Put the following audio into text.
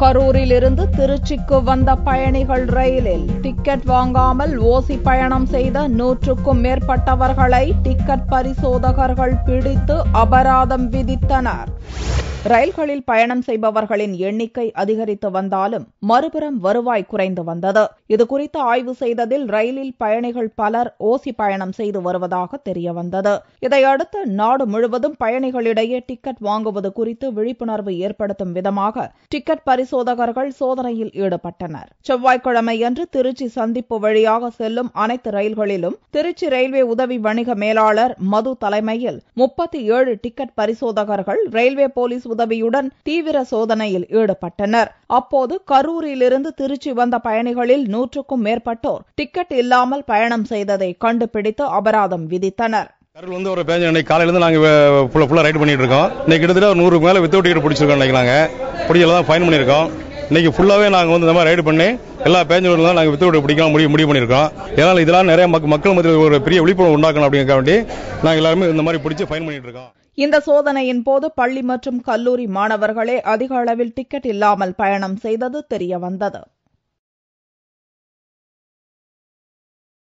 கரூரிலிருந்து திருச்சிக்கு வந்த பயணிகள் ரயிலில் டிக்கெட் வாங்காமல் ஓசி பயணம் செய்த 100க்கும் மேற்பட்டவர்களை டிக்கெட் பரிசோதகர்கள் பிடித்து அபராதம் விதித்தனர். ரயில்களில் பயணம் செய்பவர்களின் எண்ணிக்கை அதிகரித்து வந்தாலும் மறுபுறம் வருவாய் குறைந்து வந்தது. இதுகுறித்து ஆய்வு செய்ததில் ரயிலில் பயணிகள் பலர் ஓசி பயணம் செய்து வருவதாக தெரியவந்தது. இதையடுத்து நாடு முழுவதும் பயணிகளிடையே டிக்கெட் வாங்குவது குறித்து விழிப்புணர்வு ஏற்படுத்தும் விதமாக டிக்கெட் பரிசோதகர்கள் சோதனையில் ஈடுபட்டனர். செவ்வாய்க்கிழமையன்று திருச்சி சந்திப்பு வழியாக செல்லும் அனைத்து ரயில்களிலும் திருச்சி ரயில்வே உதவி வணிக மேலாளர் மது தலைமையில் 37 டிக்கெட் பரிசோதகர்கள் ரயில்வே போலீஸ் உதவியுடன் தீவிர சோதனையில் ஈடுபட்டனர். அப்போது கரூரிலிருந்து திருச்சி வந்த பயணிகளில் 100க்கும் மேற்பட்டோர் டிக்கெட் இல்லாமல் பயணம் செய்ததை கண்டுபிடித்து அபராதம் விதித்தனர். கரூர் வந்து ஒரு பேஞ்சர் இன்னைக்கு காலையில இருந்து நாங்க ஃபுல்லா ரைட் பண்ணிட்டு இருக்கோம். இன்னைக்கு கிட்டத்தட்ட 100க்கு மேல வித்தவுட் டிக்கெட் பிடிச்சிருக்கோம். இன்னைக்கு நாங்க பிடிச்சல தான் ஃபைன் பண்ணிருக்கோம். இன்னைக்கு ஃபுல்லாவே நாங்க வந்து இந்த மாதிரி ரைடு பண்ணி எல்லா பேஞ்சர்களும் நாங்க வித்தவுட் பிடிக்கலாம் முடிவு பண்ணிருக்கோம். ஏன்னா இதெல்லாம் நிறைய மக்கள் மத்தியில் ஒரு பெரிய விழிப்புணர்வு உண்டாக்கணும் அப்படிங்கிற வேண்டி நாங்க எல்லாருமே இந்த மாதிரி பிடிச்சி ஃபைன் பண்ணிட்டு இருக்கோம். இந்த சோதனையின் போது பள்ளி மற்றும் கல்லூரி மாணவர்களே அதிக அளவில் டிக்கெட் இல்லாமல் பயணம் செய்தது தெரியவந்தது.